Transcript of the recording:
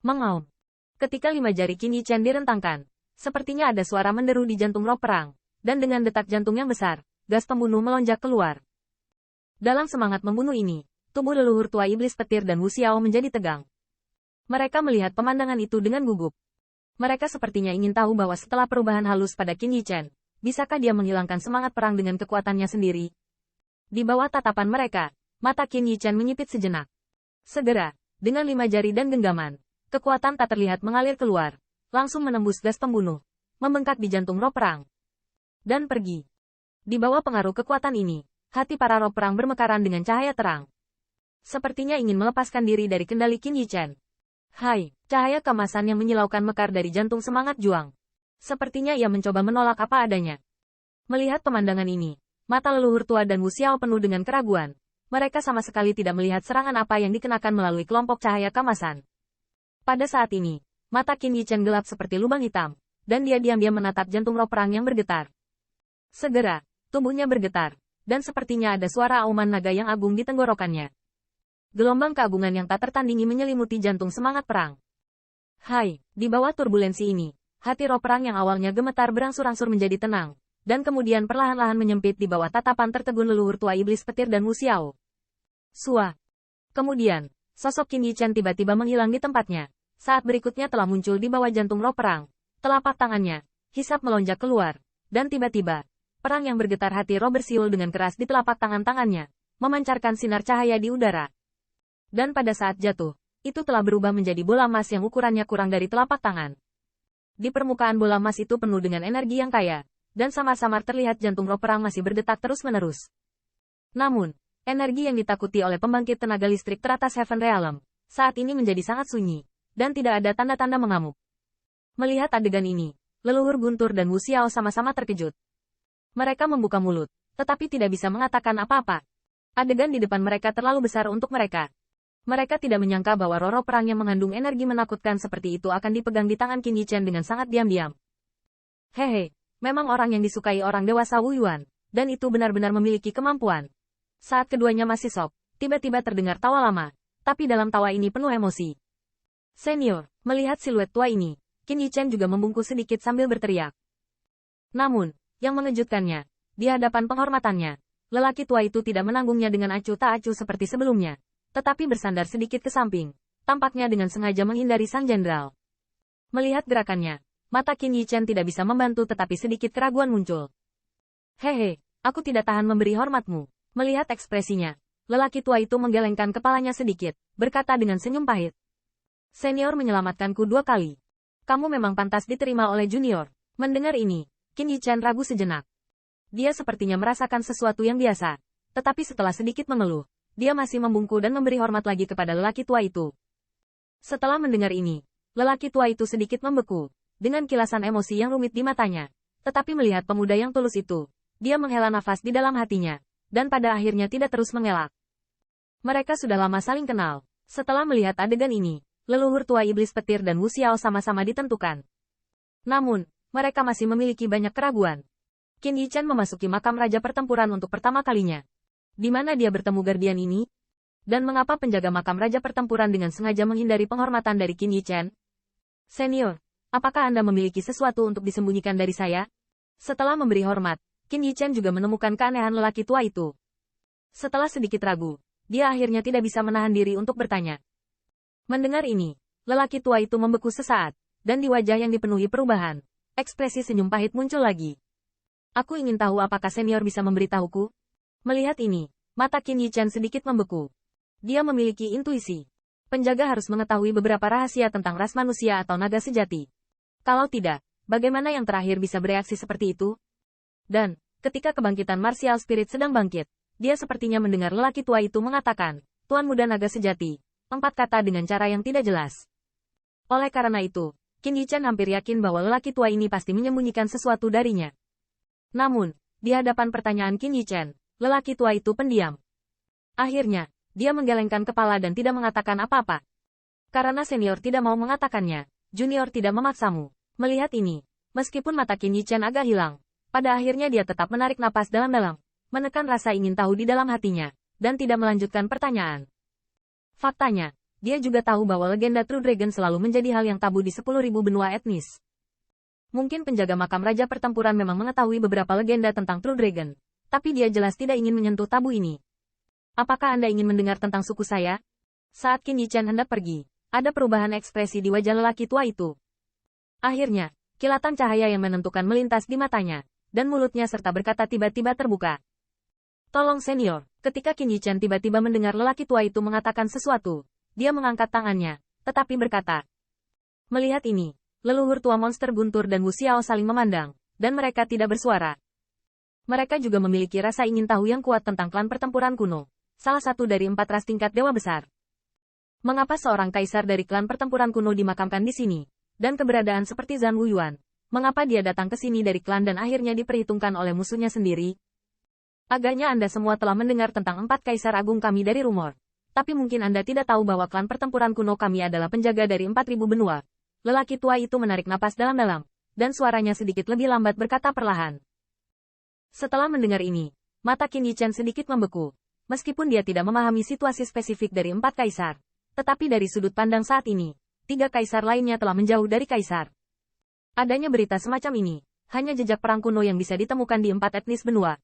Mengaum. Ketika 5 jari Qin Yichen direntangkan, sepertinya ada suara menderu di jantung roh perang, dan dengan detak jantung yang besar, gas pembunuh melonjak keluar. Dalam semangat membunuh ini, tubuh leluhur tua iblis petir dan Wu Xiao menjadi tegang. Mereka melihat pemandangan itu dengan gugup. Mereka sepertinya ingin tahu bahwa setelah perubahan halus pada Qin Yichen, bisakah dia menghilangkan semangat perang dengan kekuatannya sendiri? Di bawah tatapan mereka, mata Qin Yichen menyipit sejenak. Segera, dengan 5 jari dan genggaman, kekuatan tak terlihat mengalir keluar, langsung menembus gas pembunuh, membengkak di jantung roh perang, dan pergi. Di bawah pengaruh kekuatan ini, hati para roh perang bermekaran dengan cahaya terang. Sepertinya ingin melepaskan diri dari kendali Qin Yichen. Hai, cahaya kemasan yang menyilaukan mekar dari jantung semangat juang. Sepertinya ia mencoba menolak apa adanya. Melihat pemandangan ini, mata leluhur tua dan Wu Xiao penuh dengan keraguan. Mereka sama sekali tidak melihat serangan apa yang dikenakan melalui kelompok cahaya kemasan. Pada saat ini, mata Qin Yichen gelap seperti lubang hitam, dan dia diam-diam menatap jantung roh perang yang bergetar. Segera, tubuhnya bergetar, dan sepertinya ada suara auman naga yang agung di tenggorokannya. Gelombang keagungan yang tak tertandingi menyelimuti jantung semangat perang. Hai, di bawah turbulensi ini, hati roh perang yang awalnya gemetar berangsur-angsur menjadi tenang, dan kemudian perlahan-lahan menyempit di bawah tatapan tertegun leluhur tua iblis petir dan Wu Xiao. Sua. Kemudian, sosok Qin Yichen tiba-tiba menghilang di tempatnya. Saat berikutnya telah muncul di bawah jantung roh perang. Telapak tangannya, hisap melonjak keluar, dan tiba-tiba, perang yang bergetar hati roh bersiul dengan keras di telapak tangan-tangannya, memancarkan sinar cahaya di udara. Dan pada saat jatuh, itu telah berubah menjadi bola emas yang ukurannya kurang dari telapak tangan. Di permukaan bola emas itu penuh dengan energi yang kaya, dan samar-samar terlihat jantung roh perang masih berdetak terus-menerus. Namun, energi yang ditakuti oleh pembangkit tenaga listrik teratas Heaven Realm, saat ini menjadi sangat sunyi, dan tidak ada tanda-tanda mengamuk. Melihat adegan ini, leluhur Guntur dan Wu Xiao sama-sama terkejut. Mereka membuka mulut, tetapi tidak bisa mengatakan apa-apa. Adegan di depan mereka terlalu besar untuk mereka. Mereka tidak menyangka bahwa roh perang yang mengandung energi menakutkan seperti itu akan dipegang di tangan Qin Yichen dengan sangat diam-diam. Hehe, memang orang yang disukai orang dewasa Wu Yuan, dan itu benar-benar memiliki kemampuan. Saat keduanya masih sok, tiba-tiba terdengar tawa lama, tapi dalam tawa ini penuh emosi. Senior, melihat siluet tua ini, Qin Yichen juga membungkuk sedikit sambil berteriak. Namun, yang mengejutkannya, di hadapan penghormatannya, lelaki tua itu tidak menanggungnya dengan acuh tak acuh seperti sebelumnya, tetapi bersandar sedikit ke samping, tampaknya dengan sengaja menghindari sang jenderal. Melihat gerakannya, mata Qin Yichen tidak bisa membantu tetapi sedikit keraguan muncul. Hehe, aku tidak tahan memberi hormatmu. Melihat ekspresinya, lelaki tua itu menggelengkan kepalanya sedikit, berkata dengan senyum pahit. Senior menyelamatkanku 2 kali. Kamu memang pantas diterima oleh junior. Mendengar ini, Qin Yichen ragu sejenak. Dia sepertinya merasakan sesuatu yang biasa, tetapi setelah sedikit mengeluh, dia masih membungkuk dan memberi hormat lagi kepada lelaki tua itu. Setelah mendengar ini, lelaki tua itu sedikit membeku, dengan kilasan emosi yang rumit di matanya. Tetapi melihat pemuda yang tulus itu, dia menghela nafas di dalam hatinya, dan pada akhirnya tidak terus mengelak. Mereka sudah lama saling kenal. Setelah melihat adegan ini, leluhur tua iblis petir dan Wu Xiao sama-sama ditentukan. Namun, mereka masih memiliki banyak keraguan. Qin Yichen memasuki makam raja pertempuran untuk pertama kalinya. Di mana dia bertemu Guardian ini? Dan mengapa penjaga makam raja pertempuran dengan sengaja menghindari penghormatan dari Qin Yichen? Senior, apakah Anda memiliki sesuatu untuk disembunyikan dari saya? Setelah memberi hormat, Qin Yichen juga menemukan keanehan lelaki tua itu. Setelah sedikit ragu, dia akhirnya tidak bisa menahan diri untuk bertanya. Mendengar ini, lelaki tua itu membeku sesaat, dan di wajah yang dipenuhi perubahan, ekspresi senyum pahit muncul lagi. Aku ingin tahu apakah senior bisa memberitahuku? Melihat ini, mata Qin Yichen sedikit membeku. Dia memiliki intuisi. Penjaga harus mengetahui beberapa rahasia tentang ras manusia atau naga sejati. Kalau tidak, bagaimana yang terakhir bisa bereaksi seperti itu? Dan, ketika kebangkitan martial spirit sedang bangkit, dia sepertinya mendengar lelaki tua itu mengatakan, Tuan Muda Naga Sejati, 4 kata dengan cara yang tidak jelas. Oleh karena itu, Qin Yichen hampir yakin bahwa lelaki tua ini pasti menyembunyikan sesuatu darinya. Namun, di hadapan pertanyaan Qin Yichen, lelaki tua itu pendiam. Akhirnya, dia menggelengkan kepala dan tidak mengatakan apa-apa. Karena senior tidak mau mengatakannya, junior tidak memaksamu. Melihat ini, meskipun mata Qin Yichen agak hilang, pada akhirnya dia tetap menarik napas dalam-dalam, menekan rasa ingin tahu di dalam hatinya, dan tidak melanjutkan pertanyaan. Faktanya, dia juga tahu bahwa legenda True Dragon selalu menjadi hal yang tabu di 10.000 benua etnis. Mungkin penjaga makam Raja Pertempuran memang mengetahui beberapa legenda tentang True Dragon, tapi dia jelas tidak ingin menyentuh tabu ini. Apakah Anda ingin mendengar tentang suku saya? Saat Qin Yichen hendak pergi, ada perubahan ekspresi di wajah lelaki tua itu. Akhirnya, kilatan cahaya yang menentukan melintas di matanya, dan mulutnya serta berkata tiba-tiba terbuka. Tolong senior, ketika Qin Yichen tiba-tiba mendengar lelaki tua itu mengatakan sesuatu, dia mengangkat tangannya, tetapi berkata. Melihat ini, leluhur tua monster Guntur dan Wu Xiao saling memandang, dan mereka tidak bersuara. Mereka juga memiliki rasa ingin tahu yang kuat tentang klan pertempuran kuno, salah satu dari 4 ras tingkat dewa besar. Mengapa seorang kaisar dari klan pertempuran kuno dimakamkan di sini, dan keberadaan seperti Zhan Wuyuan, mengapa dia datang ke sini dari klan dan akhirnya diperhitungkan oleh musuhnya sendiri? Agaknya Anda semua telah mendengar tentang 4 kaisar agung kami dari rumor. Tapi mungkin Anda tidak tahu bahwa klan pertempuran kuno kami adalah penjaga dari 4.000 benua. Lelaki tua itu menarik napas dalam-dalam, dan suaranya sedikit lebih lambat berkata perlahan. Setelah mendengar ini, mata Qin Yichen sedikit membeku. Meskipun dia tidak memahami situasi spesifik dari 4 kaisar, tetapi dari sudut pandang saat ini, 3 kaisar lainnya telah menjauh dari kaisar. Adanya berita semacam ini, hanya jejak perang kuno yang bisa ditemukan di 4 etnis benua,